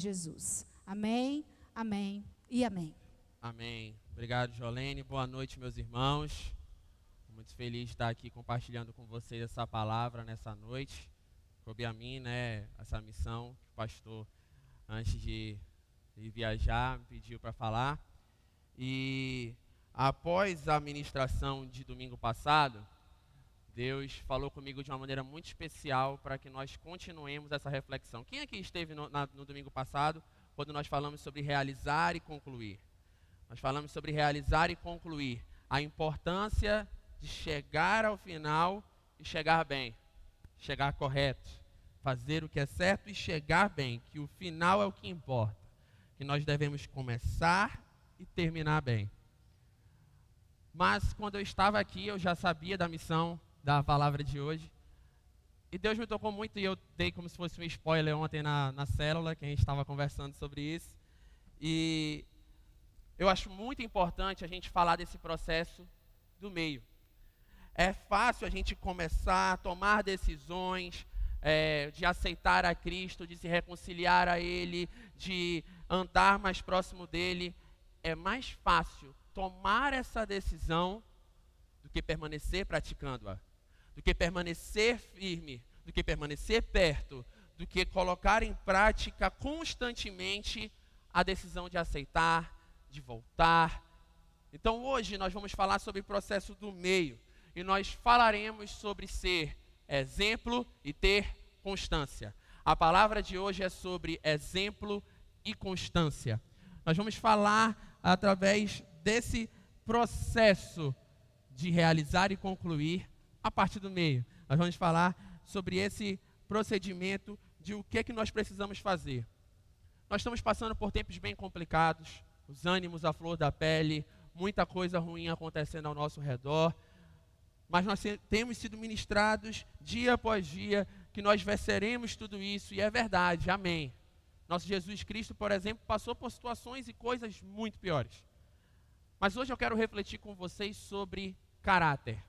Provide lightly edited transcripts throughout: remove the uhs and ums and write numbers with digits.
Jesus. Amém, amém e amém. Amém. Obrigado, Jolene. Boa noite, meus irmãos. Estou muito feliz de estar aqui compartilhando com vocês essa palavra nessa noite. Coube a mim, essa missão que o pastor, antes de viajar, me pediu para falar. E após a ministração de domingo passado, Deus falou comigo de uma maneira muito especial para que nós continuemos essa reflexão. Quem aqui esteve no domingo passado, quando nós falamos sobre realizar e concluir? Nós falamos sobre realizar e concluir. A importância de chegar ao final e chegar bem. Chegar correto. Fazer o que é certo e chegar bem. Que o final é o que importa. Que nós devemos começar e terminar bem. Mas quando eu estava aqui, eu já sabia da missão da palavra de hoje. E Deus me tocou muito e eu dei como se fosse um spoiler ontem na célula, que a gente estava conversando sobre isso. E eu acho muito importante a gente falar desse processo do meio. É fácil a gente começar a tomar decisões, de aceitar a Cristo, de se reconciliar a Ele, de andar mais próximo dEle. É mais fácil tomar essa decisão do que permanecer praticando-a, do que permanecer firme, do que permanecer perto, do que colocar em prática constantemente a decisão de aceitar, de voltar. Então hoje nós vamos falar sobre o processo do meio e nós falaremos sobre ser exemplo e ter constância. A palavra de hoje é sobre exemplo e constância. Nós vamos falar através desse processo de realizar e concluir a parte do meio. Nós vamos falar sobre esse procedimento de o que nós precisamos fazer. Nós estamos passando por tempos bem complicados, os ânimos à flor da pele, muita coisa ruim acontecendo ao nosso redor, mas nós temos sido ministrados dia após dia que nós venceremos tudo isso, e é verdade, amém. Nosso Jesus Cristo, por exemplo, passou por situações e coisas muito piores. Mas hoje eu quero refletir com vocês sobre caráter,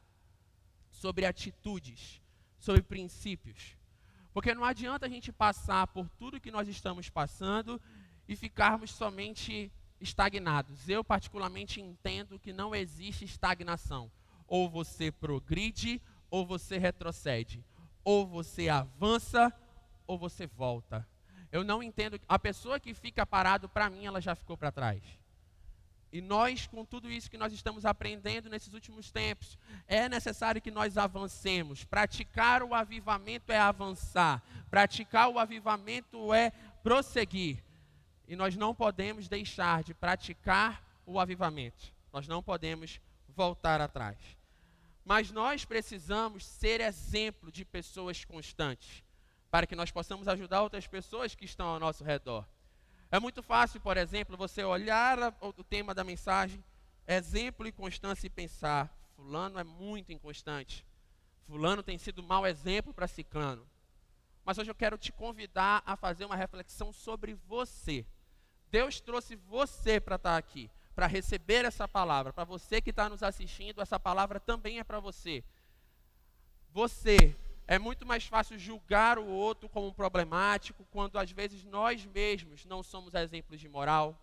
sobre atitudes, sobre princípios. Porque não adianta a gente passar por tudo que nós estamos passando e ficarmos somente estagnados. Eu particularmente entendo que não existe estagnação. Ou você progride, ou você retrocede. Ou você avança, ou você volta. Eu não entendo, a pessoa que fica parado, para mim, ela já ficou para trás. E nós, com tudo isso que nós estamos aprendendo nesses últimos tempos, é necessário que nós avancemos. Praticar o avivamento é avançar. Praticar o avivamento é prosseguir. E nós não podemos deixar de praticar o avivamento. Nós não podemos voltar atrás. Mas nós precisamos ser exemplo de pessoas constantes, para que nós possamos ajudar outras pessoas que estão ao nosso redor. É muito fácil, por exemplo, você olhar o tema da mensagem, exemplo e constância, e pensar, fulano é muito inconstante, fulano tem sido mau exemplo para ciclano. Mas hoje eu quero te convidar a fazer uma reflexão sobre você. Deus trouxe você para estar aqui, para receber essa palavra. Para você que está nos assistindo, essa palavra também é para você. Você, é muito mais fácil julgar o outro como problemático, quando às vezes nós mesmos não somos exemplos de moral,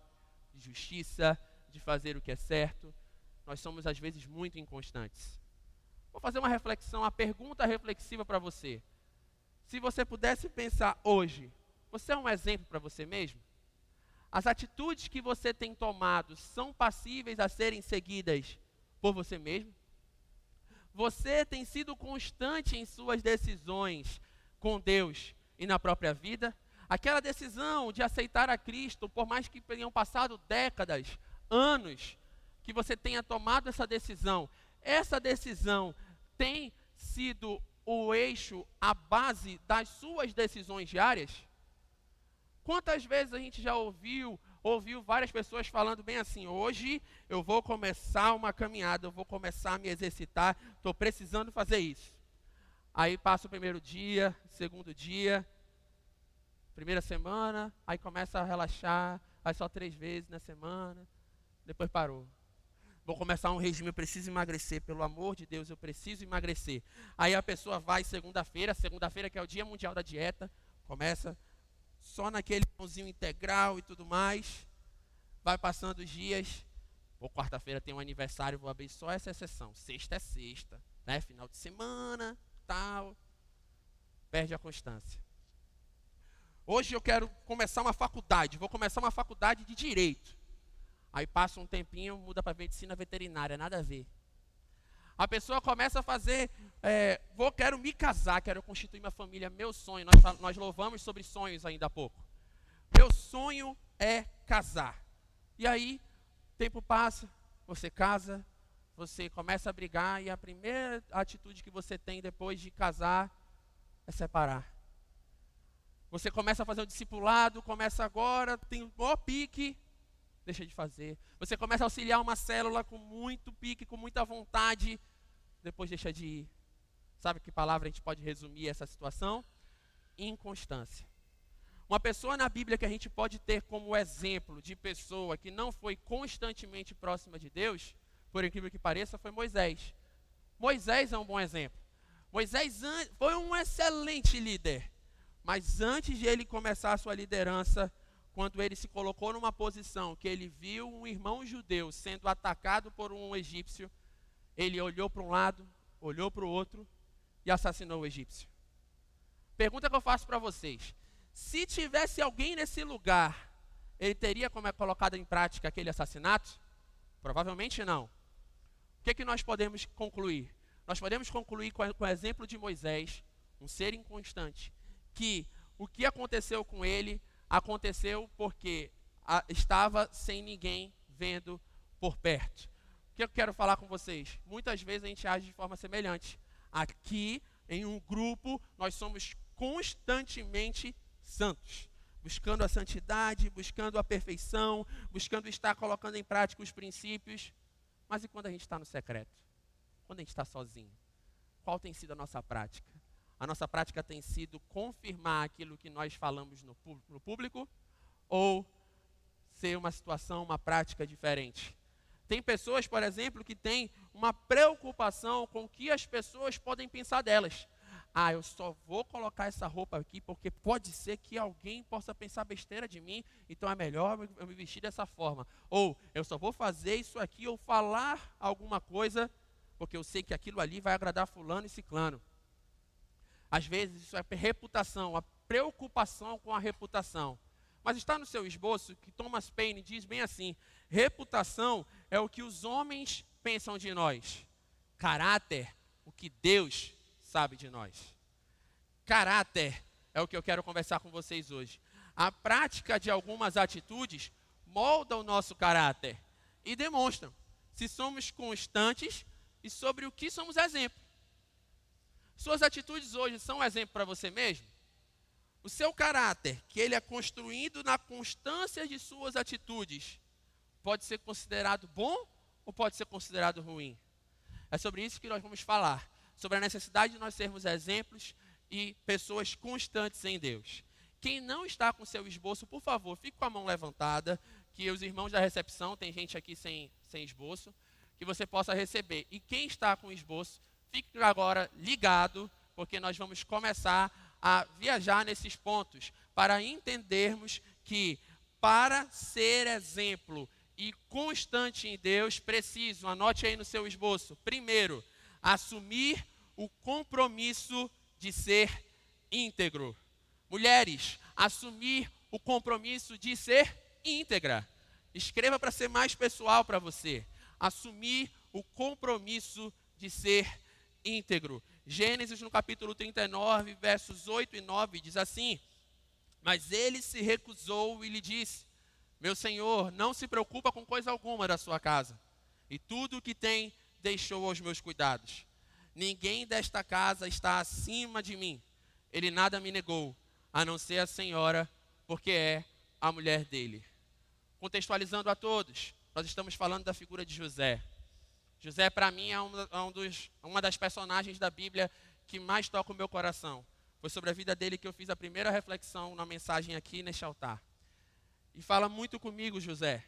de justiça, de fazer o que é certo. Nós somos às vezes muito inconstantes. Vou fazer uma reflexão, uma pergunta reflexiva para você. Se você pudesse pensar hoje, você é um exemplo para você mesmo? As atitudes que você tem tomado são passíveis a serem seguidas por você mesmo? Você tem sido constante em suas decisões com Deus e na própria vida? Aquela decisão de aceitar a Cristo, por mais que tenham passado décadas, anos, que você tenha tomado essa decisão tem sido o eixo, a base das suas decisões diárias? Quantas vezes a gente já ouviu várias pessoas falando bem assim, hoje eu vou começar uma caminhada, eu vou começar a me exercitar, estou precisando fazer isso. Aí passa o primeiro dia, segundo dia, primeira semana, aí começa a relaxar, aí só 3 vezes na semana, depois parou. Vou começar um regime, eu preciso emagrecer, pelo amor de Deus, eu preciso emagrecer. Aí a pessoa vai segunda-feira que é o Dia Mundial da Dieta, começa só naquele pãozinho integral e tudo mais. Vai passando os dias. Pô, quarta-feira tem um aniversário, vou abrir só essa exceção. Sexta é sexta, né? Final de semana, tal. Perde a constância. Hoje eu quero começar uma faculdade. Vou começar uma faculdade de Direito. Aí passa um tempinho, muda para Medicina Veterinária, nada a ver. A pessoa começa a fazer, quero me casar, quero constituir uma família, meu sonho. Nós louvamos sobre sonhos ainda há pouco. Meu sonho é casar. E aí, tempo passa, você casa, você começa a brigar e a primeira atitude que você tem depois de casar é separar. Você começa a fazer o discipulado, começa agora, tem um maior pique, deixa de fazer. Você começa a auxiliar uma célula com muito pique, com muita vontade, depois deixa de ir. Sabe que palavra a gente pode resumir essa situação? Inconstância. Uma pessoa na Bíblia que a gente pode ter como exemplo de pessoa que não foi constantemente próxima de Deus, por incrível que pareça, foi Moisés. Moisés é um bom exemplo. Moisés foi um excelente líder, mas antes de ele começar a sua liderança, quando ele se colocou numa posição que ele viu um irmão judeu sendo atacado por um egípcio, ele olhou para um lado, olhou para o outro e assassinou o egípcio. Pergunta que eu faço para vocês. Se tivesse alguém nesse lugar, ele teria colocado em prática aquele assassinato? Provavelmente não. O que nós podemos concluir? Nós podemos concluir com o exemplo de Moisés, um ser inconstante, que o que aconteceu com ele aconteceu porque estava sem ninguém vendo por perto. O que eu quero falar com vocês? Muitas vezes a gente age de forma semelhante. Aqui, em um grupo, nós somos constantemente santos, buscando a santidade, buscando a perfeição, buscando estar colocando em prática os princípios. Mas e quando a gente está no secreto? Quando a gente está sozinho? Qual tem sido a nossa prática? A nossa prática tem sido confirmar aquilo que nós falamos no público ou ser uma situação, uma prática diferente? Tem pessoas, por exemplo, que têm uma preocupação com o que as pessoas podem pensar delas. Eu só vou colocar essa roupa aqui porque pode ser que alguém possa pensar besteira de mim, então é melhor eu me vestir dessa forma. Ou eu só vou fazer isso aqui ou falar alguma coisa porque eu sei que aquilo ali vai agradar fulano e ciclano. Às vezes isso é reputação, a preocupação com a reputação. Mas está no seu esboço que Thomas Paine diz bem assim: reputação é o que os homens pensam de nós. Caráter, o que Deus sabe de nós. Caráter é o que eu quero conversar com vocês hoje. A prática de algumas atitudes molda o nosso caráter e demonstram se somos constantes e sobre o que somos exemplo. Suas atitudes hoje são um exemplo para você mesmo? O seu caráter, que ele é construído na constância de suas atitudes, pode ser considerado bom ou pode ser considerado ruim? É sobre isso que nós vamos falar, sobre a necessidade de nós sermos exemplos e pessoas constantes em Deus. Quem não está com seu esboço, por favor, fique com a mão levantada, que os irmãos da recepção, tem gente aqui sem esboço, que você possa receber. E quem está com esboço, fique agora ligado, porque nós vamos começar a viajar nesses pontos para entendermos que para ser exemplo e constante em Deus, preciso, anote aí no seu esboço, primeiro, assumir o compromisso de ser íntegro. Mulheres, assumir o compromisso de ser íntegra. Escreva para ser mais pessoal para você. Assumir o compromisso de ser íntegro. Gênesis no capítulo 39, versos 8 e 9, diz assim: mas ele se recusou e lhe disse: meu senhor, não se preocupa com coisa alguma da sua casa, e tudo o que tem deixou aos meus cuidados. Ninguém desta casa está acima de mim. Ele nada me negou, a não ser a senhora, porque é a mulher dele. Contextualizando a todos, nós estamos falando da figura de José. José, para mim, é uma das personagens da Bíblia que mais toca o meu coração. Foi sobre a vida dele que eu fiz a primeira reflexão na mensagem aqui neste altar. E fala muito comigo, José.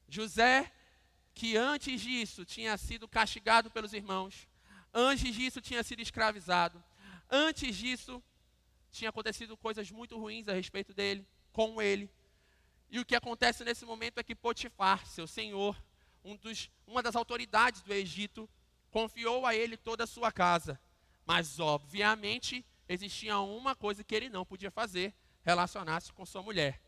José, que antes disso tinha sido castigado pelos irmãos, antes disso tinha sido escravizado, antes disso tinha acontecido coisas muito ruins a respeito dele, com ele. E o que acontece nesse momento é que Potifar, seu senhor, uma das autoridades do Egito, confiou a ele toda a sua casa. Mas, obviamente, existia uma coisa que ele não podia fazer, relacionar-se com sua mulher.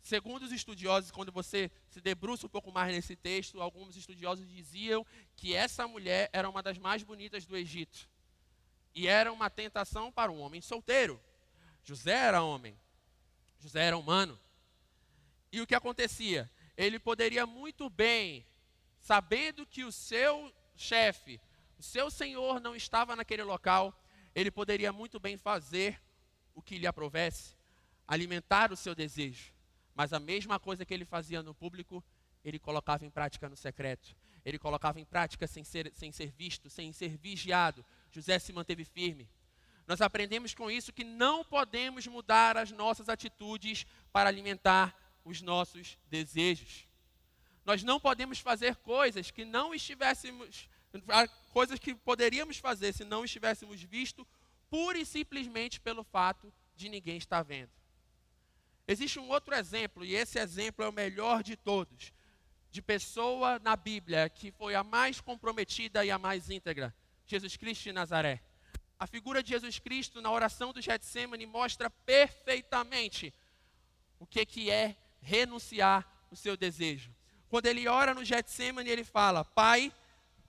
Segundo os estudiosos, quando você se debruça um pouco mais nesse texto, alguns estudiosos diziam que essa mulher era uma das mais bonitas do Egito. E era uma tentação para um homem solteiro. José era homem. José era humano. E o que acontecia? Ele poderia muito bem, sabendo que o seu chefe, o seu senhor não estava naquele local, ele poderia muito bem fazer o que lhe aprovesse, alimentar o seu desejo. Mas a mesma coisa que ele fazia no público, ele colocava em prática no secreto. Ele colocava em prática sem ser visto, sem ser vigiado. José se manteve firme. Nós aprendemos com isso que não podemos mudar as nossas atitudes para alimentar os nossos desejos. Nós não podemos fazer coisas que poderíamos fazer se não estivéssemos visto, pura e simplesmente pelo fato de ninguém estar vendo. Existe um outro exemplo, e esse exemplo é o melhor de todos, de pessoa na Bíblia que foi a mais comprometida e a mais íntegra, Jesus Cristo de Nazaré. A figura de Jesus Cristo na oração do Getsêmani mostra perfeitamente o que é renunciar o seu desejo. Quando ele ora no Getsêmani, ele fala: Pai,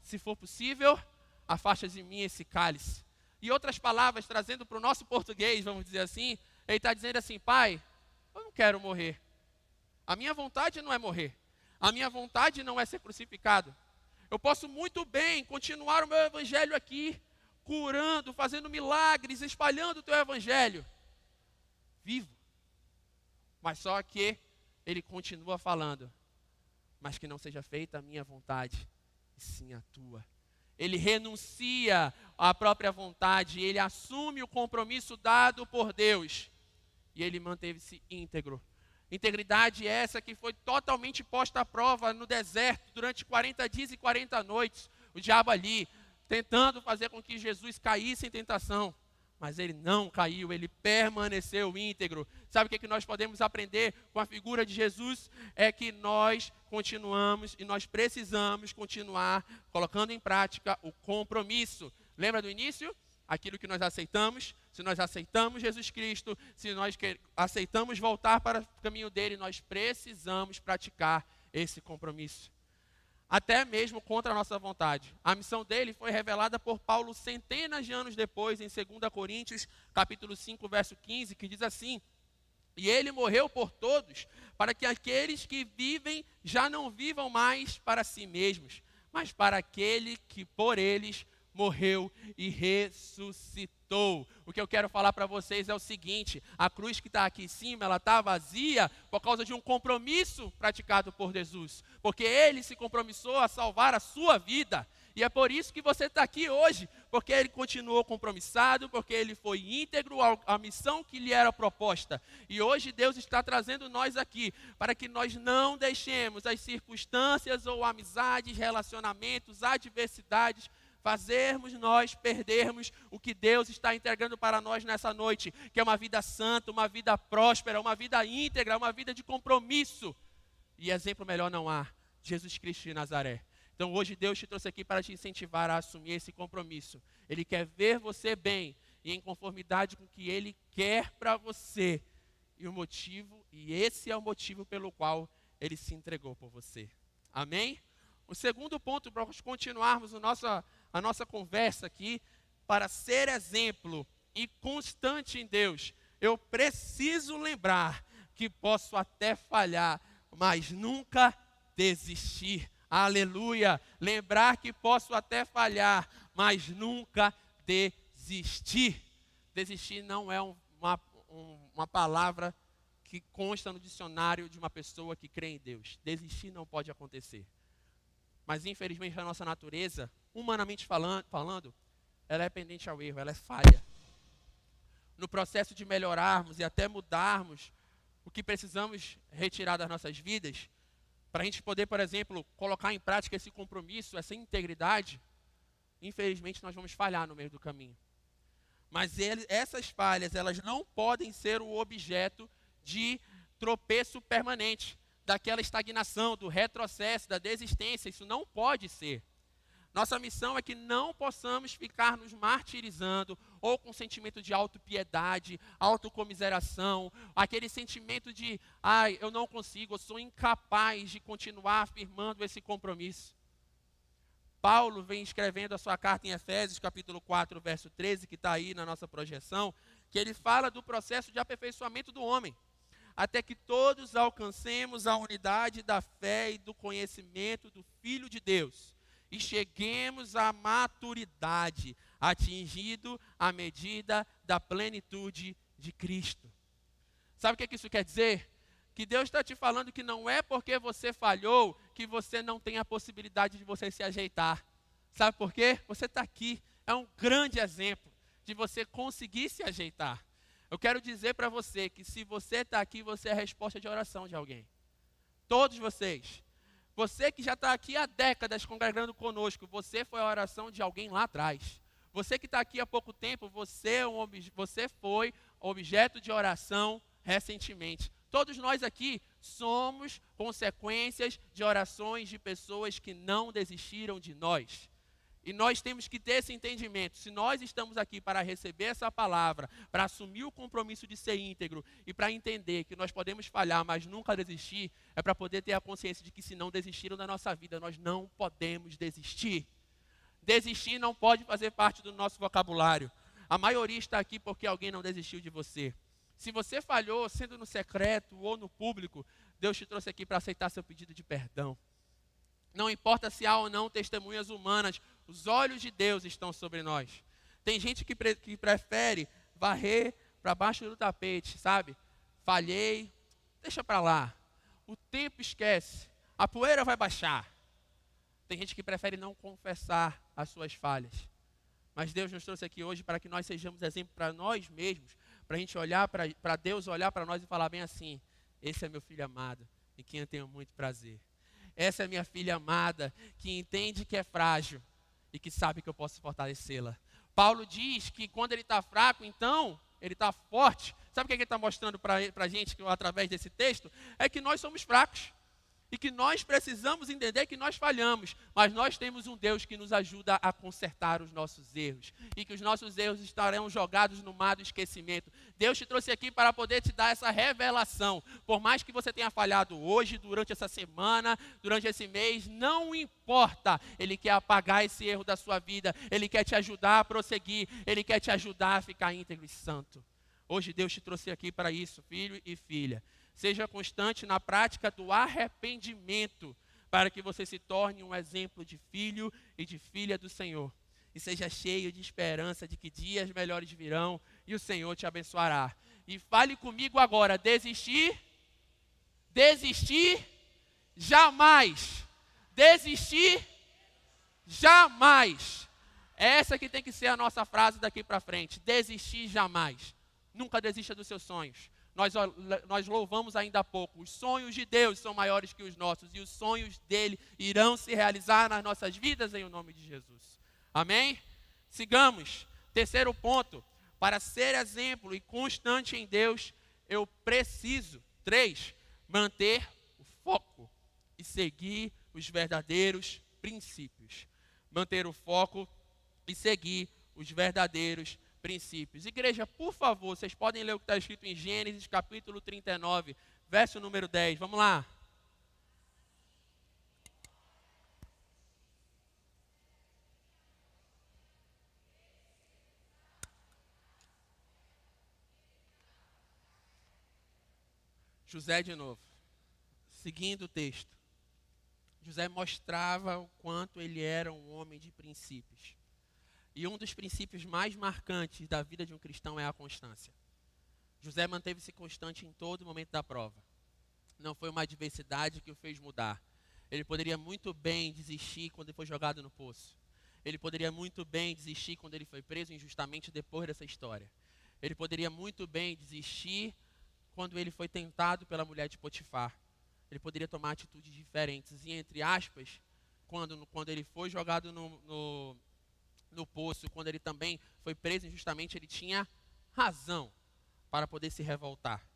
se for possível, afasta de mim esse cálice. E outras palavras, trazendo para o nosso português, vamos dizer assim, ele está dizendo assim: Pai, eu não quero morrer. A minha vontade não é morrer. A minha vontade não é ser crucificado. Eu posso muito bem continuar o meu evangelho aqui, curando, fazendo milagres, espalhando o teu evangelho. Vivo. Mas só que ele continua falando: mas que não seja feita a minha vontade, e sim a tua. Ele renuncia à própria vontade, ele assume o compromisso dado por Deus. E ele manteve-se íntegro. Integridade essa que foi totalmente posta à prova no deserto durante 40 dias e 40 noites. O diabo ali, tentando fazer com que Jesus caísse em tentação. Mas ele não caiu, ele permaneceu íntegro. Sabe o que nós podemos aprender com a figura de Jesus? É que nós continuamos e nós precisamos continuar colocando em prática o compromisso. Lembra do início? Aquilo que nós aceitamos, se nós aceitamos Jesus Cristo, se nós aceitamos voltar para o caminho dele, nós precisamos praticar esse compromisso. Até mesmo contra a nossa vontade. A missão dele foi revelada por Paulo centenas de anos depois, em 2 Coríntios, capítulo 5, verso 15, que diz assim: E ele morreu por todos, para que aqueles que vivem já não vivam mais para si mesmos, mas para aquele que por eles morreu e ressuscitou. O que eu quero falar para vocês é o seguinte: a cruz que está aqui em cima, ela está vazia por causa de um compromisso praticado por Jesus, porque ele se compromissou a salvar a sua vida. E é por isso que você está aqui hoje, porque ele continuou compromissado, porque ele foi íntegro à missão que lhe era proposta. E hoje Deus está trazendo nós aqui, para que nós não deixemos as circunstâncias ou amizades, relacionamentos, adversidades, fazermos nós perdermos o que Deus está entregando para nós nessa noite, que é uma vida santa, uma vida próspera, uma vida íntegra, uma vida de compromisso. E exemplo melhor não há, Jesus Cristo de Nazaré. Então hoje Deus te trouxe aqui para te incentivar a assumir esse compromisso. Ele quer ver você bem e em conformidade com o que Ele quer para você. E esse é o motivo pelo qual Ele se entregou por você. Amém? O segundo ponto, para nós continuarmos a nossa conversa aqui, para ser exemplo e constante em Deus, eu preciso lembrar que posso até falhar, mas nunca desistir. Aleluia! Lembrar que posso até falhar, mas nunca desistir. Desistir não é uma palavra que consta no dicionário de uma pessoa que crê em Deus. Desistir não pode acontecer. Mas infelizmente a nossa natureza, humanamente falando, ela é pendente ao erro, ela é falha. No processo de melhorarmos e até mudarmos o que precisamos retirar das nossas vidas, para a gente poder, por exemplo, colocar em prática esse compromisso, essa integridade, infelizmente nós vamos falhar no meio do caminho. Mas essas falhas, elas não podem ser o objeto de tropeço permanente, daquela estagnação, do retrocesso, da desistência. Isso não pode ser. Nossa missão é que não possamos ficar nos martirizando ou com sentimento de autopiedade, autocomiseração, aquele sentimento de, ai, eu não consigo, eu sou incapaz de continuar afirmando esse compromisso. Paulo vem escrevendo a sua carta em Efésios, capítulo 4, verso 13, que está aí na nossa projeção, que ele fala do processo de aperfeiçoamento do homem, até que todos alcancemos a unidade da fé e do conhecimento do Filho de Deus, e cheguemos à maturidade, atingido a medida da plenitude de Cristo. Sabe o que isso quer dizer? Que Deus está te falando que não é porque você falhou que você não tem a possibilidade de você se ajeitar. Sabe por quê? Você está aqui. É um grande exemplo de você conseguir se ajeitar. Eu quero dizer para você que se você está aqui, você é a resposta de oração de alguém. Todos vocês. Você que já está aqui há décadas congregando conosco, você foi a oração de alguém lá atrás. Você que está aqui há pouco tempo, você foi objeto de oração recentemente. Todos nós aqui somos consequências de orações de pessoas que não desistiram de nós. E nós temos que ter esse entendimento. Se nós estamos aqui para receber essa palavra, para assumir o compromisso de ser íntegro e para entender que nós podemos falhar, mas nunca desistir, é para poder ter a consciência de que se não desistiram da nossa vida, nós não podemos desistir. Desistir não pode fazer parte do nosso vocabulário. A maioria está aqui porque alguém não desistiu de você. Se você falhou, sendo no secreto ou no público, Deus te trouxe aqui para aceitar seu pedido de perdão. Não importa se há ou não testemunhas humanas, os olhos de Deus estão sobre nós. Tem gente que prefere varrer para baixo do tapete, sabe? Falhei, deixa para lá. O tempo esquece, a poeira vai baixar. Tem gente que prefere não confessar as suas falhas. Mas Deus nos trouxe aqui hoje para que nós sejamos exemplo para nós mesmos, para a gente olhar, para Deus olhar para nós e falar bem assim: esse é meu filho amado, em quem eu tenho muito prazer. Essa é minha filha amada, que entende que é frágil e que sabe que eu posso fortalecê-la. Paulo diz que quando ele está fraco, então, ele está forte. Sabe o que ele está mostrando para a gente através desse texto? É que nós somos fracos. E que nós precisamos entender que nós falhamos, mas nós temos um Deus que nos ajuda a consertar os nossos erros. E que os nossos erros estarão jogados no mar do esquecimento. Deus te trouxe aqui para poder te dar essa revelação. Por mais que você tenha falhado hoje, durante essa semana, durante esse mês, não importa. Ele quer apagar esse erro da sua vida. Ele quer te ajudar a prosseguir. Ele quer te ajudar a ficar íntegro e santo. Hoje Deus te trouxe aqui para isso, filho e filha. Seja constante na prática do arrependimento, para que você se torne um exemplo de filho e de filha do Senhor. E seja cheio de esperança de que dias melhores virão e o Senhor te abençoará. E fale comigo agora: desistir, jamais. Desistir, jamais. Essa que tem que ser a nossa frase daqui para frente: desistir jamais. Nunca desista dos seus sonhos. Nós louvamos ainda há pouco. Os sonhos de Deus são maiores que os nossos. E os sonhos dele irão se realizar nas nossas vidas em nome de Jesus. Amém? Sigamos. Terceiro ponto. Para ser exemplo e constante em Deus, eu preciso, 3, manter o foco e seguir os verdadeiros princípios. Manter o foco e seguir os verdadeiros princípios. Igreja, por favor, vocês podem ler o que está escrito em Gênesis capítulo 39, verso número 10. Vamos lá. José de novo. Seguindo o texto. José mostrava o quanto ele era um homem de princípios. E um dos princípios mais marcantes da vida de um cristão é a constância. José manteve-se constante em todo momento da prova. Não foi uma adversidade que o fez mudar. Ele poderia muito bem desistir quando ele foi jogado no poço. Ele poderia muito bem desistir quando ele foi preso injustamente depois dessa história. Ele poderia muito bem desistir quando ele foi tentado pela mulher de Potifar. Ele poderia tomar atitudes diferentes. E, entre aspas, quando ele foi jogado no poço, quando ele também foi preso injustamente, ele tinha razão para poder se revoltar.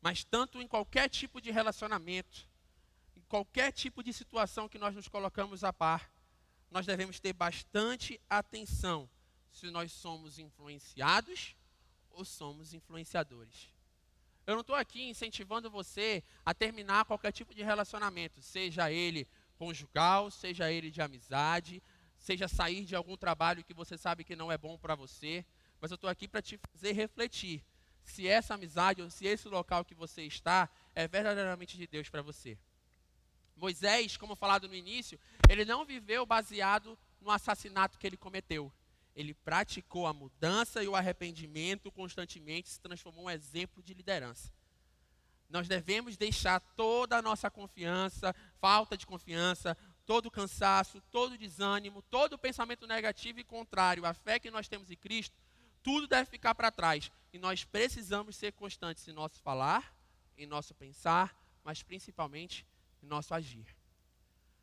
Mas tanto em qualquer tipo de relacionamento, em qualquer tipo de situação que nós nos colocamos a par, nós devemos ter bastante atenção se nós somos influenciados ou somos influenciadores. Eu não estou aqui incentivando você a terminar qualquer tipo de relacionamento, seja ele conjugal, seja ele de amizade, seja sair de algum trabalho que você sabe que não é bom para você, mas eu estou aqui para te fazer refletir se essa amizade ou se esse local que você está é verdadeiramente de Deus para você. Moisés, como falado no início, ele não viveu baseado no assassinato que ele cometeu. Ele praticou a mudança e o arrependimento constantemente, se transformou em um exemplo de liderança. Nós devemos deixar toda a nossa confiança, falta de confiança, todo o cansaço, todo o desânimo, todo o pensamento negativo e contrário à fé que nós temos em Cristo, tudo deve ficar para trás. E nós precisamos ser constantes em nosso falar, em nosso pensar, mas principalmente em nosso agir.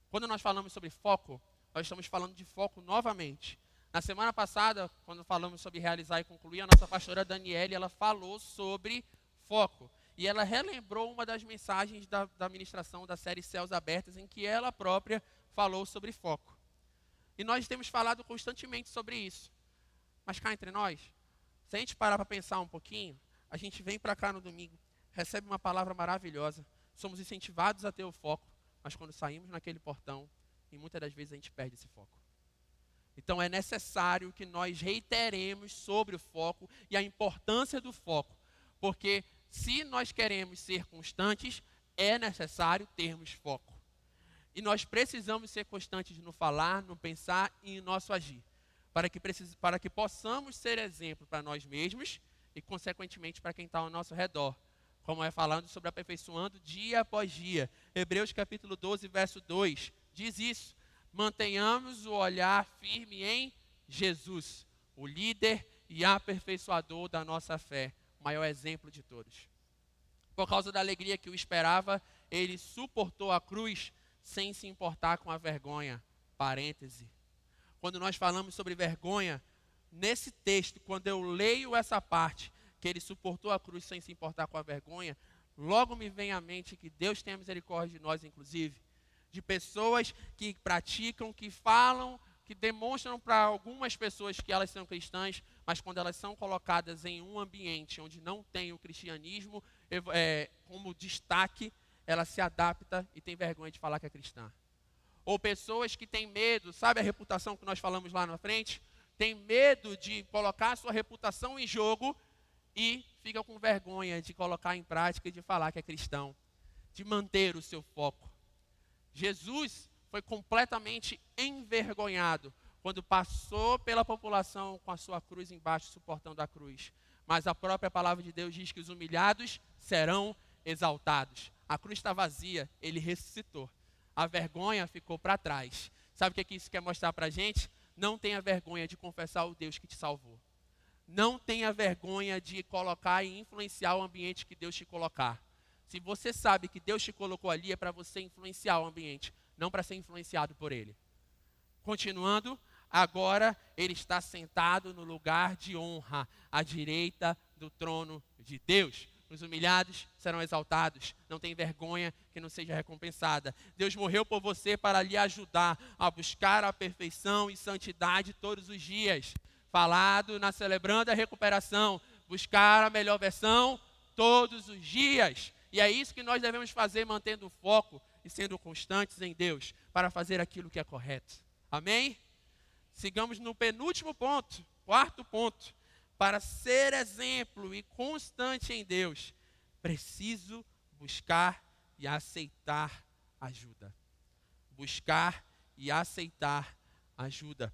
Quando nós falamos sobre foco, nós estamos falando de foco novamente. Na semana passada, quando falamos sobre realizar e concluir, a nossa pastora Daniele, ela falou sobre foco. E ela relembrou uma das mensagens da ministração da série Céus Abertos, em que ela própria falou sobre foco. E nós temos falado constantemente sobre isso. Mas cá entre nós, se a gente parar para pensar um pouquinho, a gente vem para cá no domingo, recebe uma palavra maravilhosa, somos incentivados a ter o foco, mas quando saímos naquele portão, e muitas das vezes a gente perde esse foco. Então é necessário que nós reiteremos sobre o foco e a importância do foco, porque se nós queremos ser constantes, é necessário termos foco. E nós precisamos ser constantes no falar, no pensar e em nosso agir, para que possamos ser exemplo para nós mesmos e, consequentemente, para quem está ao nosso redor. Como é falando sobre aperfeiçoando dia após dia. Hebreus capítulo 12, verso 2, diz isso. Mantenhamos o olhar firme em Jesus, o líder e aperfeiçoador da nossa fé, o maior exemplo de todos. Por causa da alegria que o esperava, ele suportou a cruz sem se importar com a vergonha. Parêntese. Quando nós falamos sobre vergonha, nesse texto, quando eu leio essa parte, que ele suportou a cruz sem se importar com a vergonha, logo me vem à mente que Deus tem a misericórdia de nós, inclusive, de pessoas que praticam, que falam, que demonstram para algumas pessoas que elas são cristãs, mas quando elas são colocadas em um ambiente onde não tem o cristianismo como destaque, ela se adapta e tem vergonha de falar que é cristã. Ou pessoas que têm medo, sabe a reputação que nós falamos lá na frente? Tem medo de colocar a sua reputação em jogo e fica com vergonha de colocar em prática e de falar que é cristão, de manter o seu foco. Jesus foi completamente envergonhado quando passou pela população com a sua cruz embaixo, suportando a cruz. Mas a própria palavra de Deus diz que os humilhados serão exaltados. A cruz está vazia, ele ressuscitou. A vergonha ficou para trás. Sabe o que isso quer mostrar para a gente? Não tenha vergonha de confessar o Deus que te salvou. Não tenha vergonha de colocar e influenciar o ambiente que Deus te colocar. Se você sabe que Deus te colocou ali, é para você influenciar o ambiente, não para ser influenciado por Ele. Continuando, agora Ele está sentado no lugar de honra, à direita do trono de Deus. Os humilhados serão exaltados, não tem vergonha que não seja recompensada. Deus morreu por você para lhe ajudar a buscar a perfeição e santidade todos os dias. Falado na Celebrando a Recuperação, buscar a melhor versão todos os dias. E é isso que nós devemos fazer, mantendo o foco e sendo constantes em Deus, para fazer aquilo que é correto. Amém? Sigamos no penúltimo ponto, quarto ponto. Para ser exemplo e constante em Deus, preciso buscar e aceitar ajuda. Buscar e aceitar ajuda.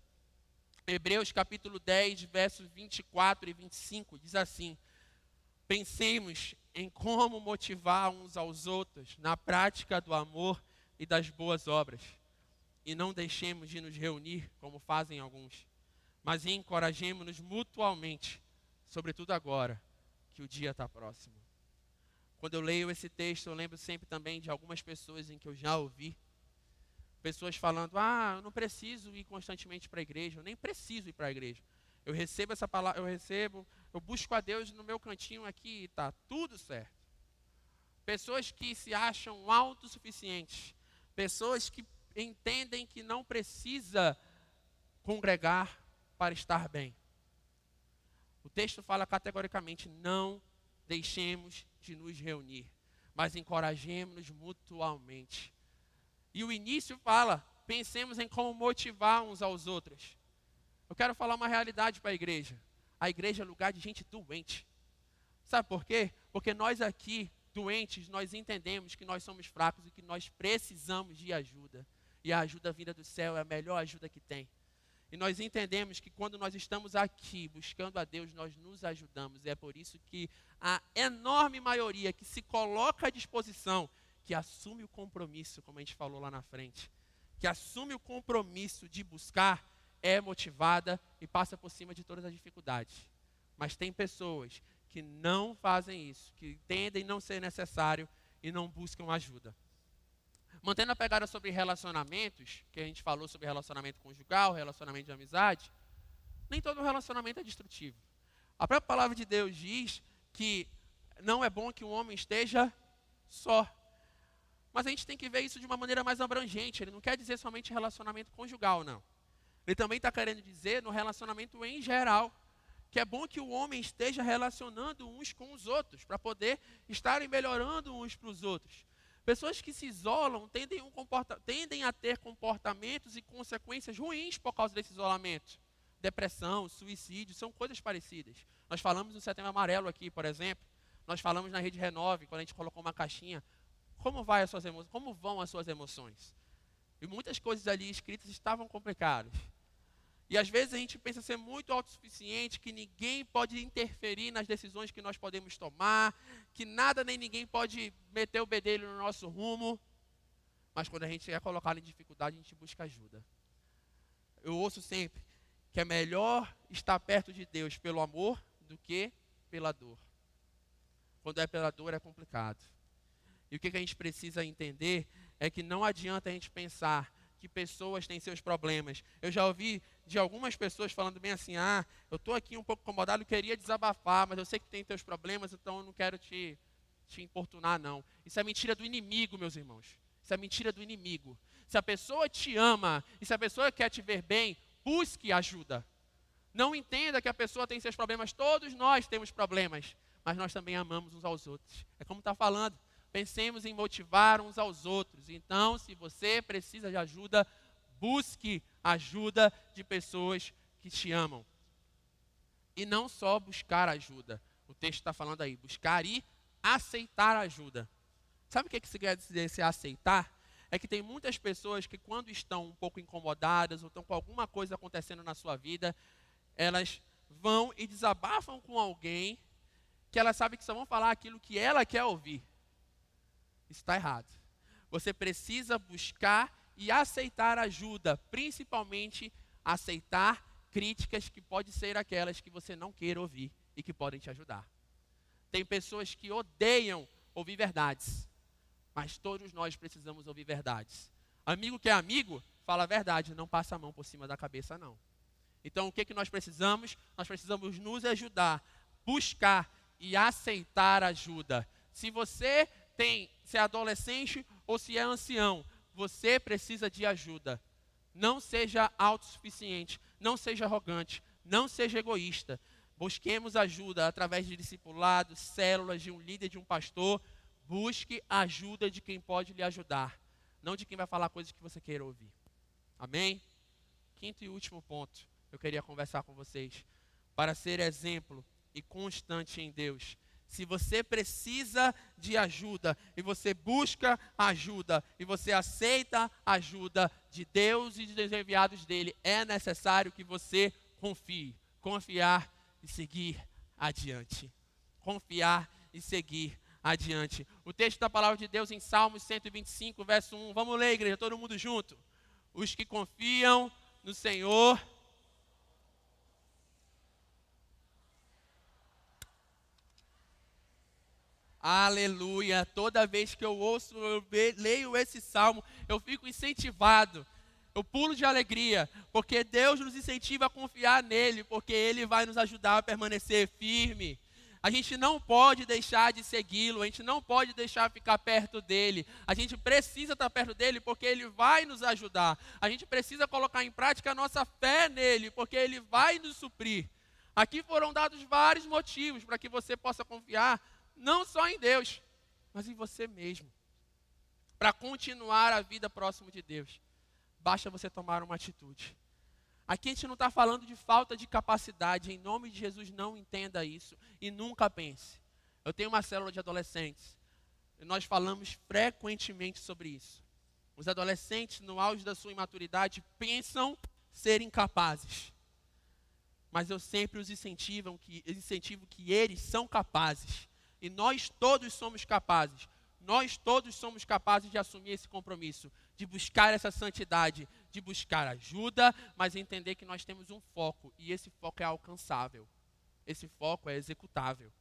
Hebreus capítulo 10, versos 24 e 25, diz assim: pensemos em como motivar uns aos outros na prática do amor e das boas obras. E não deixemos de nos reunir, como fazem alguns, mas encorajemo-nos mutualmente, sobretudo agora, que o dia está próximo. Quando eu leio esse texto, eu lembro sempre também de algumas pessoas em que eu já ouvi, Pessoas falando, eu não preciso ir constantemente para a igreja, eu nem preciso ir para a igreja. Eu recebo essa palavra, eu busco a Deus no meu cantinho aqui e está tudo certo. Pessoas que se acham autossuficientes, pessoas que entendem que não precisa congregar para estar bem. O texto fala categoricamente, não deixemos de nos reunir, mas encorajemos-nos mutuamente. E o início fala, pensemos em como motivar uns aos outros. Eu quero falar uma realidade para a igreja. A igreja é lugar de gente doente. Sabe por quê? Porque nós aqui, doentes, nós entendemos que nós somos fracos e que nós precisamos de ajuda. E a ajuda vinda do céu é a melhor ajuda que tem. E nós entendemos que quando nós estamos aqui buscando a Deus, nós nos ajudamos. E é por isso que a enorme maioria que se coloca à disposição, que assume o compromisso, como a gente falou lá na frente, que assume o compromisso de buscar, é motivada e passa por cima de todas as dificuldades. Mas tem pessoas que não fazem isso, que entendem não ser necessário e não buscam ajuda. Mantendo a pegada sobre relacionamentos, que a gente falou sobre relacionamento conjugal, relacionamento de amizade, nem todo relacionamento é destrutivo. A própria palavra de Deus diz que não é bom que um homem esteja só. Mas a gente tem que ver isso de uma maneira mais abrangente. Ele não quer dizer somente relacionamento conjugal, não. Ele também está querendo dizer no relacionamento em geral, que é bom que o homem esteja relacionando uns com os outros, para poder estarem melhorando uns para os outros. Pessoas que se isolam tendem a ter comportamentos e consequências ruins por causa desse isolamento. Depressão, suicídio, são coisas parecidas. Nós falamos no Setembro Amarelo aqui, por exemplo. Nós falamos na Rede Renove, quando a gente colocou uma caixinha. Como vão as suas emoções? E muitas coisas ali escritas estavam complicadas. E às vezes a gente pensa ser muito autossuficiente, que ninguém pode interferir nas decisões que nós podemos tomar, que nada nem ninguém pode meter o bedelho no nosso rumo. Mas quando a gente é colocado em dificuldade, a gente busca ajuda. Eu ouço sempre que é melhor estar perto de Deus pelo amor do que pela dor. Quando é pela dor é complicado. E o que a gente precisa entender é que não adianta a gente pensar que pessoas têm seus problemas. Eu já ouvi de algumas pessoas falando bem assim, eu estou aqui um pouco incomodado, eu queria desabafar, mas eu sei que tem teus problemas, então eu não quero te importunar, não. Isso é mentira do inimigo, meus irmãos. Isso é mentira do inimigo. Se a pessoa te ama e se a pessoa quer te ver bem, busque ajuda. Não entenda que a pessoa tem seus problemas, todos nós temos problemas, mas nós também amamos uns aos outros. É como está falando. Pensemos em motivar uns aos outros. Então, se você precisa de ajuda, busque ajuda de pessoas que te amam. E não só buscar ajuda. O texto está falando aí, buscar e aceitar ajuda. Sabe o que isso quer dizer, se aceitar? É que tem muitas pessoas que quando estão um pouco incomodadas ou estão com alguma coisa acontecendo na sua vida, elas vão e desabafam com alguém que elas sabem que só vão falar aquilo que ela quer ouvir. Isso está errado. Você precisa buscar e aceitar ajuda, principalmente aceitar críticas que podem ser aquelas que você não queira ouvir e que podem te ajudar. Tem pessoas que odeiam ouvir verdades, mas todos nós precisamos ouvir verdades. Amigo que é amigo, fala a verdade, não passa a mão por cima da cabeça, não. Então, o que nós precisamos? Nós precisamos nos ajudar, buscar e aceitar ajuda. Se é adolescente ou se é ancião, você precisa de ajuda. Não seja autossuficiente, não seja arrogante, não seja egoísta. Busquemos ajuda através de discipulado, células, de um líder, de um pastor. Busque a ajuda de quem pode lhe ajudar, não de quem vai falar coisas que você queira ouvir. Amém? Quinto e último ponto, eu queria conversar com vocês. Para ser exemplo e constante em Deus. Se você precisa de ajuda e você busca ajuda e você aceita a ajuda de Deus e dos enviados dele, é necessário que você confie. Confiar e seguir adiante. Confiar e seguir adiante. O texto da palavra de Deus em Salmos 125, verso 1. Vamos ler, igreja, todo mundo junto. Os que confiam no Senhor. Aleluia. Toda vez que eu ouço, leio esse salmo, eu fico incentivado. Eu pulo de alegria, porque Deus nos incentiva a confiar nele, porque ele vai nos ajudar a permanecer firme. A gente não pode deixar de segui-lo, a gente não pode deixar de ficar perto dele. A gente precisa estar perto dele porque ele vai nos ajudar. A gente precisa colocar em prática a nossa fé nele, porque ele vai nos suprir. Aqui foram dados vários motivos para que você possa confiar, não só em Deus, mas em você mesmo. Para continuar a vida próximo de Deus, basta você tomar uma atitude. Aqui a gente não está falando de falta de capacidade. Em nome de Jesus, não entenda isso e nunca pense. Eu tenho uma célula de adolescentes e nós falamos frequentemente sobre isso. Os adolescentes, no auge da sua imaturidade, pensam ser incapazes. Mas eu sempre os incentivo que eles são capazes. E nós todos somos capazes. Nós todos somos capazes de assumir esse compromisso, de buscar essa santidade, de buscar ajuda, mas entender que nós temos um foco, e esse foco é alcançável. Esse foco é executável.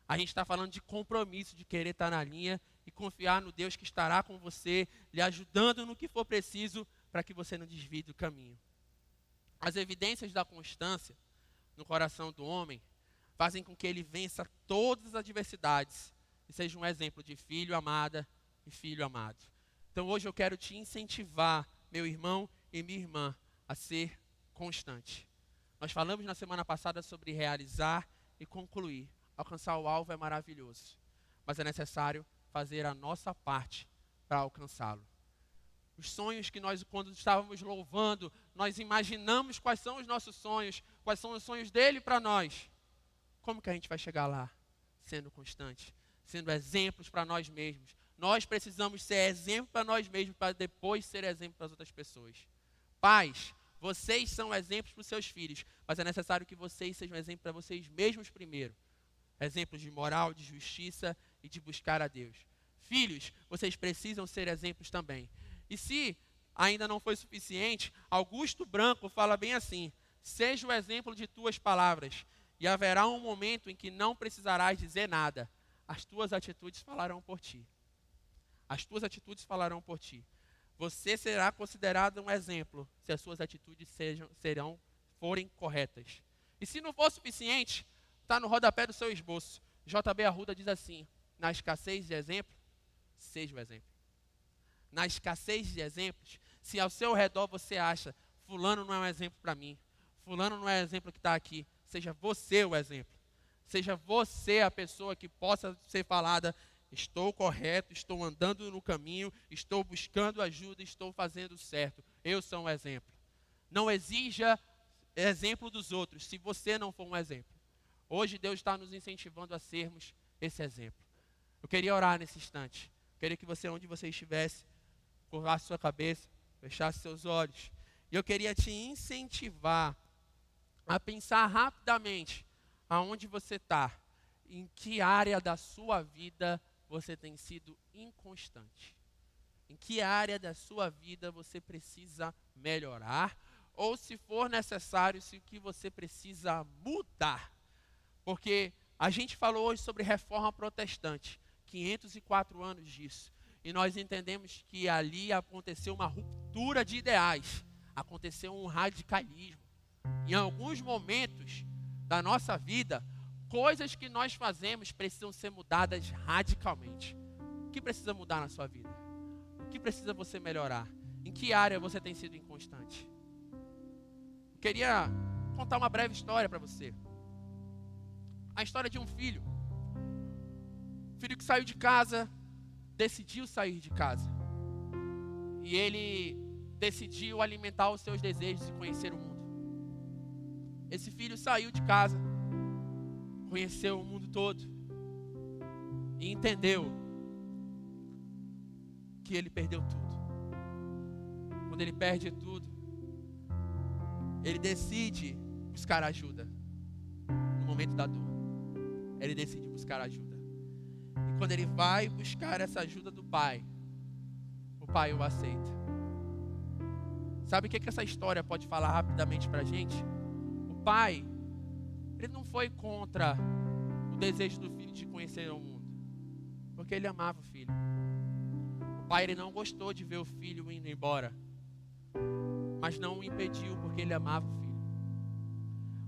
A gente está falando de compromisso, de querer estar na linha e confiar no Deus que estará com você, lhe ajudando no que for preciso para que você não desvie do caminho. As evidências da constância no coração do homem fazem com que ele vença todas as adversidades e seja um exemplo de filho amada e filho amado. Então hoje eu quero te incentivar, meu irmão e minha irmã, a ser constante. Nós falamos na semana passada sobre realizar e concluir. Alcançar o alvo é maravilhoso, mas é necessário fazer a nossa parte para alcançá-lo. Os sonhos que nós, quando estávamos louvando, nós imaginamos quais são os nossos sonhos, quais são os sonhos dele para nós. Como que a gente vai chegar lá? Sendo constante, sendo exemplos para nós mesmos. Nós precisamos ser exemplo para nós mesmos, para depois ser exemplo para as outras pessoas. Pais, vocês são exemplos para os seus filhos, mas é necessário que vocês sejam exemplo para vocês mesmos primeiro. Exemplos de moral, de justiça e de buscar a Deus. Filhos, vocês precisam ser exemplos também. E se ainda não foi suficiente, Augusto Branco fala bem assim: seja o exemplo de tuas palavras, e haverá um momento em que não precisarás dizer nada. As tuas atitudes falarão por ti. As tuas atitudes falarão por ti. Você será considerado um exemplo se as suas atitudes forem corretas. E se não for suficiente, está no rodapé do seu esboço. J.B. Arruda diz assim: na escassez de exemplo, seja o exemplo. Na escassez de exemplos, se ao seu redor você acha, fulano não é um exemplo para mim, fulano não é o exemplo que está aqui, seja você o exemplo. Seja você a pessoa que possa ser falada: estou correto, estou andando no caminho, estou buscando ajuda, estou fazendo certo. Eu sou um exemplo. Não exija exemplo dos outros se você não for um exemplo. Hoje Deus está nos incentivando a sermos esse exemplo. Eu queria orar nesse instante. Eu queria que você, onde você estivesse, curvasse sua cabeça, fechasse seus olhos. E eu queria te incentivar a pensar rapidamente aonde você está, em que área da sua vida você tem sido inconstante. Em que área da sua vida você precisa melhorar, ou se for necessário, se o que você precisa mudar. Porque a gente falou hoje sobre reforma protestante, 504 anos disso. E nós entendemos que ali aconteceu uma ruptura de ideais, aconteceu um radicalismo. Em alguns momentos da nossa vida, coisas que nós fazemos precisam ser mudadas radicalmente. O que precisa mudar na sua vida? O que precisa você melhorar? Em que área você tem sido inconstante? Eu queria contar uma breve história para você. A história de um filho. Filho que saiu de casa, decidiu sair de casa. E ele decidiu alimentar os seus desejos e conhecer o mundo. Esse filho saiu de casa, conheceu o mundo todo e entendeu que ele perdeu tudo. Quando ele perde tudo, ele decide buscar ajuda no momento da dor. Ele decide buscar ajuda. E quando ele vai buscar essa ajuda do pai, o pai o aceita. Sabe o que essa história pode falar rapidamente pra gente? O pai, ele não foi contra o desejo do filho de conhecer o mundo. porque ele amava o filho. O pai ele não gostou de ver o filho indo embora, mas não o impediu porque ele amava o filho.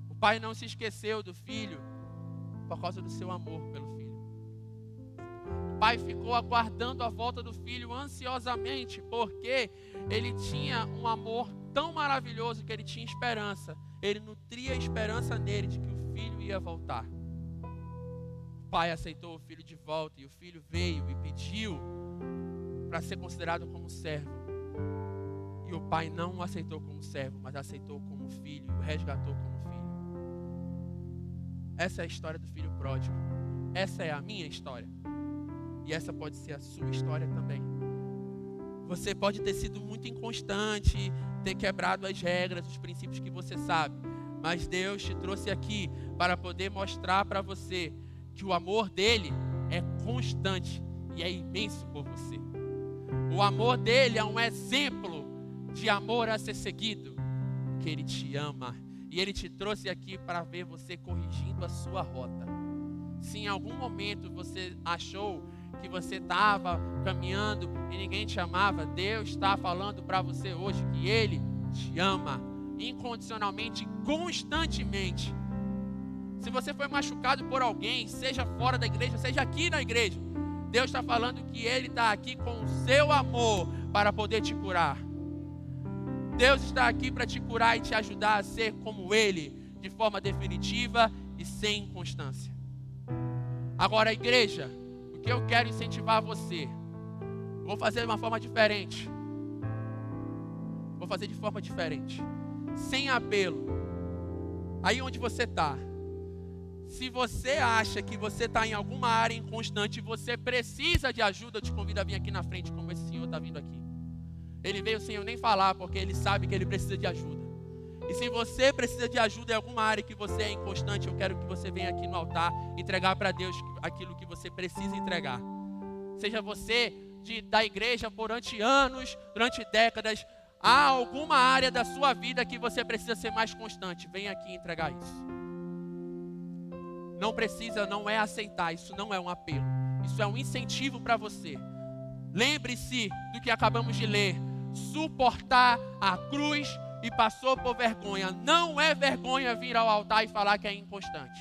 O pai não se esqueceu do filho por causa do seu amor pelo filho. O pai ficou aguardando a volta do filho ansiosamente, porque ele tinha um amor tão maravilhoso que ele tinha esperança. Ele nutria a esperança nele de que o filho ia voltar. O pai aceitou o filho de volta e o filho veio e pediu para ser considerado como servo. E o pai não o aceitou como servo, mas aceitou como filho e o resgatou como filho. Essa é a história do filho pródigo. Essa é a minha história. E essa pode ser a sua história também. Você pode ter sido muito inconstante, ter quebrado as regras, os princípios que você sabe. Mas Deus te trouxe aqui para poder mostrar para você que o amor dele é constante e é imenso por você. O amor dele é um exemplo de amor a ser seguido, que ele te ama. E ele te trouxe aqui para ver você corrigindo a sua rota. Se em algum momento você achou que você estava caminhando e ninguém te amava, Deus está falando para você hoje que Ele te ama incondicionalmente, constantemente. Se você foi machucado por alguém, seja fora da igreja, seja aqui na igreja, Deus está falando que Ele está aqui com o seu amor para poder te curar. Deus está aqui para te curar e te ajudar a ser como Ele, de forma definitiva e sem inconstância. Agora, a igreja, o que eu quero incentivar você, vou fazer de uma forma diferente. Vou fazer de forma diferente, sem apelo. Aí onde você está, se você acha que você está em alguma área inconstante, você precisa de ajuda, eu te convido a vir aqui na frente, como esse senhor está vindo aqui. Ele veio sem eu nem falar, porque ele sabe que ele precisa de ajuda. E se você precisa de ajuda em alguma área que você é inconstante, eu quero que você venha aqui no altar entregar para Deus aquilo que você precisa entregar. Seja você da igreja durante anos, durante décadas, há alguma área da sua vida que você precisa ser mais constante. Venha aqui entregar isso. Não precisa, não é aceitar, isso não é um apelo. Isso é um incentivo para você. Lembre-se do que acabamos de ler. Suportar a cruz e passou por vergonha. Não é vergonha vir ao altar e falar que é inconstante.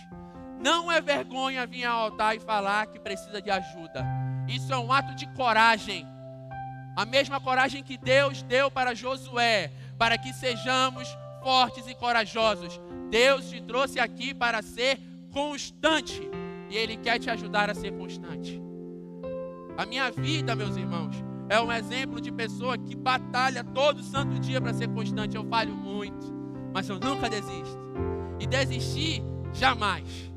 Não é vergonha vir ao altar e falar que precisa de ajuda. Isso é um ato de coragem. A mesma coragem que Deus deu para Josué, para que sejamos fortes e corajosos. Deus te trouxe aqui para ser constante. E Ele quer te ajudar a ser constante. A minha vida, meus irmãos, é um exemplo de pessoa que batalha todo santo dia para ser constante. Eu falho muito, mas eu nunca desisto. E desistir, jamais.